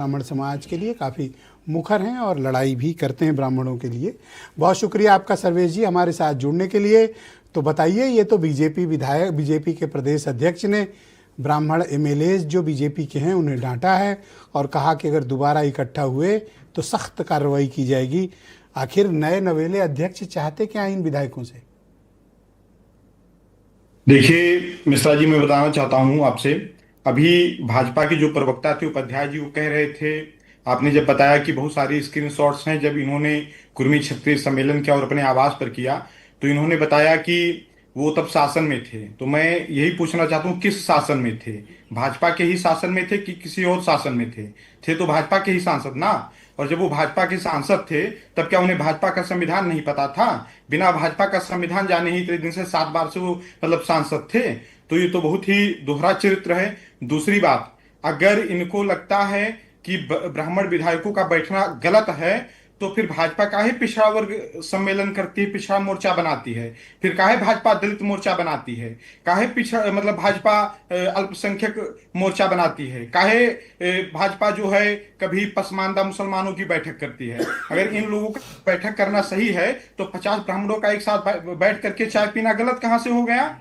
ब्राह्मण समाज के लिए काफ़ी मुखर हैं और लड़ाई भी करते हैं ब्राह्मणों के लिए। बहुत शुक्रिया आपका सर्वेश जी हमारे साथ जुड़ने के लिए। तो बताइए, ये तो बीजेपी के प्रदेश अध्यक्ष ने ब्राह्मण एमएलएज जो बीजेपी के हैं उन्हें डांटा है और कहा कि अगर दोबारा इकट्ठा हुए तो सख्त कार्रवाई की जाएगी। आखिर नए नवेले अध्यक्ष चाहते क्या इन विधायकों से? देखिए मिश्रा जी, मैं बताना चाहता हूं आपसे। अभी भाजपा के जो प्रवक्ता थे उपाध्याय जी, वो कह रहे थे, आपने जब बताया कि बहुत सारी स्क्रीनशॉट्स हैं जब इन्होंने कुर्मी क्षत्रिय सम्मेलन किया और अपने आवास पर किया, तो इन्होंने बताया कि वो तब शासन में थे। तो मैं यही पूछना चाहता हूँ, किस शासन में थे? भाजपा के ही शासन में थे कि किसी और शासन में थे तो भाजपा के ही सांसद ना। और जब वो भाजपा के सांसद थे तब क्या उन्हें भाजपा का संविधान नहीं पता था? बिना भाजपा का संविधान जाने ही इतने दिन से 7 बार से वो सांसद थे। तो ये तो बहुत ही दोहरा चरित्र है। दूसरी बात, अगर इनको लगता है कि ब्राह्मण विधायकों का बैठना गलत है, तो फिर भाजपा काहे पिछड़ा वर्ग सम्मेलन करती है, पिछड़ा मोर्चा बनाती है? फिर काहे भाजपा दलित मोर्चा बनाती है? काहे पिछड़ा भाजपा अल्पसंख्यक मोर्चा बनाती है? काहे भाजपा जो है कभी पसमानदा मुसलमानों की बैठक करती है? अगर इन लोगों का बैठक करना सही है तो 50 ब्राह्मणों का एक साथ बैठ करके चाय पीना गलत कहां से हो गया?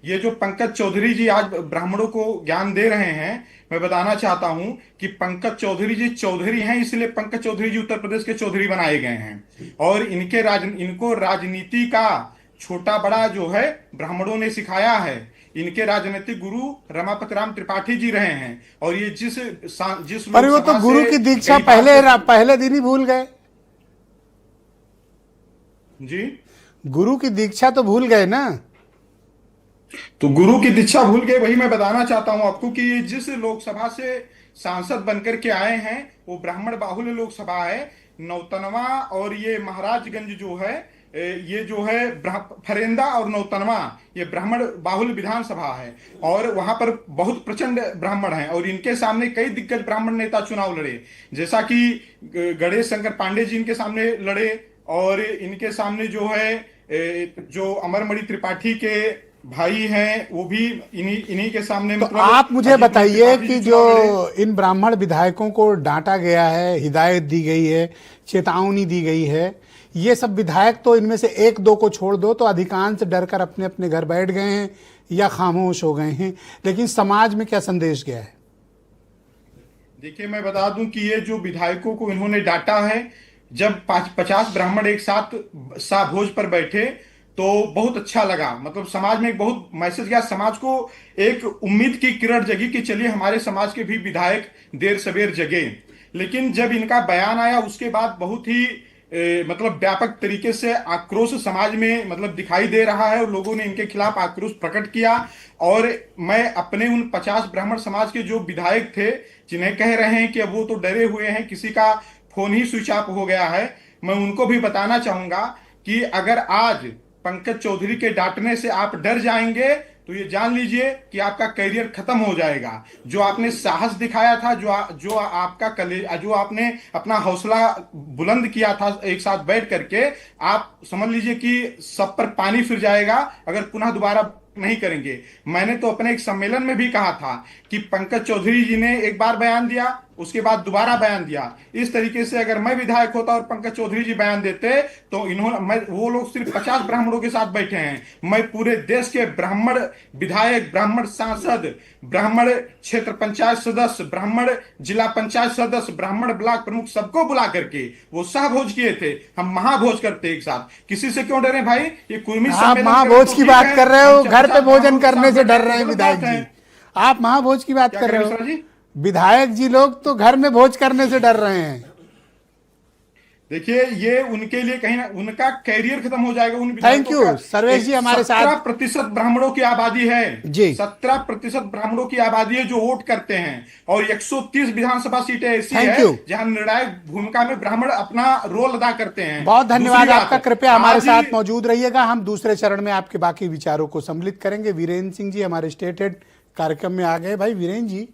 ये जो पंकज चौधरी जी आज ब्राह्मणों को ज्ञान दे रहे हैं, मैं बताना चाहता हूं कि पंकज चौधरी जी चौधरी हैं, इसलिए पंकज चौधरी जी उत्तर प्रदेश के चौधरी बनाए गए हैं। और इनको राजनीति का छोटा बड़ा जो है ब्राह्मणों ने सिखाया है। इनके राजनीतिक गुरु रमापति राम त्रिपाठी जी रहे हैं। और ये जिस पर वो तो गुरु की दीक्षा पहले दिन ही भूल गए जी। गुरु की दीक्षा तो भूल गए ना। तो गुरु की दीक्षा भूल गए, वही मैं बताना चाहता हूं आपको कि जिस लोकसभा से सांसद बनकर के आए हैं वो ब्राह्मण बाहुल्य लोकसभा है। नौतनवा और ये महाराजगंज जो है, ये जो है फरेंदा और नौतनवा, ये ब्राह्मण बाहुल्य विधानसभा है। और वहां पर बहुत प्रचंड ब्राह्मण हैं और इनके सामने कई दिग्गज ब्राह्मण नेता चुनाव लड़े, जैसा कि गणेश शंकर पांडे जी इनके सामने लड़े। और इनके सामने जो है जो अमरमणि त्रिपाठी के भाई हैं वो भी इन्हीं के सामने। तो आप मुझे बताइए कि जो इन ब्राह्मण विधायकों को डांटा गया है, हिदायत दी गई है, चेतावनी दी गई है, ये सब विधायक तो इनमें से एक दो को छोड़ दो तो अधिकांश डरकर अपने अपने घर बैठ गए हैं या खामोश हो गए हैं। लेकिन समाज में क्या संदेश गया है? देखिए, मैं बता दूं कि ये जो विधायकों को इन्होंने डांटा है, जब 50 ब्राह्मण एक साथ भोज पर बैठे तो बहुत अच्छा लगा। समाज में एक बहुत मैसेज गया, समाज को एक उम्मीद की किरण जगी कि चलिए हमारे समाज के भी विधायक देर सवेर जगे। लेकिन जब इनका बयान आया उसके बाद बहुत ही व्यापक तरीके से आक्रोश समाज में दिखाई दे रहा है और लोगों ने इनके खिलाफ आक्रोश प्रकट किया। और मैं अपने उन 50 ब्राह्मण समाज के जो विधायक थे जिन्हें कह रहे हैं कि अब वो तो डरे हुए हैं, किसी का फोन ही स्विच ऑफ हो गया है, मैं उनको भी बताना चाहूंगा कि अगर आज पंकज चौधरी के डांटने से आप डर जाएंगे तो ये जान लीजिए कि आपका करियर खत्म हो जाएगा। जो आपने साहस दिखाया था, जो आपने अपना हौसला बुलंद किया था एक साथ बैठ करके, आप समझ लीजिए कि सब पर पानी फिर जाएगा अगर पुनः दोबारा नहीं करेंगे। मैंने तो अपने एक सम्मेलन में भी कहा था कि पंकज चौधरी जी ने एक बार बयान दिया, उसके बाद दोबारा बयान दिया। इस तरीके से अगर मैं विधायक होता और पंकज चौधरी जी बयान देते तो वो लोग सिर्फ 50 ब्राह्मणों के साथ बैठे हैं, मैं पूरे देश के ब्राह्मण विधायक, ब्राह्मण सांसद, ब्राह्मण क्षेत्र पंचायत सदस्य, ब्राह्मण जिला पंचायत सदस्य, ब्राह्मण ब्लॉक प्रमुख, सबको बुला करके वो सहभोज किए थे। हम महाभोज करते एक साथ। किसी से क्यों डरे भाई? ये कुर्मी आप महाभोज की बात कर रहे हो, घर पे भोजन करने से डर रहे हैं विधायक जी। आप महाभोज की बात कर रहे हो, विधायक जी लोग तो घर में भोज करने से डर रहे हैं। देखिए, ये उनके लिए कहीं ना उनका कैरियर खत्म हो जाएगा। उन थैंक यू सर्वेश जी हमारे साथ। 17% ब्राह्मणों की आबादी है जी, 17% ब्राह्मणों की आबादी है जो वोट करते हैं। और 130 विधानसभा सीटें ऐसी है जहां निर्णायक भूमिका में ब्राह्मण अपना रोल अदा करते हैं। बहुत धन्यवाद आपका। कृपया हमारे साथ मौजूद रहिएगा, हम दूसरे चरण में आपके बाकी विचारों को सम्मिलित करेंगे। वीरेंद्र सिंह जी हमारे स्टेट हेड कार्यक्रम में आ गए। भाई वीरेंद्र जी,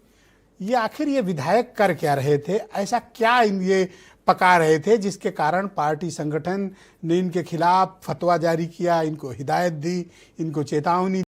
ये आखिर ये विधायक कर क्या रहे थे? ऐसा क्या ये पका रहे थे जिसके कारण पार्टी संगठन ने इनके खिलाफ फतवा जारी किया, इनको हिदायत दी, इनको चेतावनी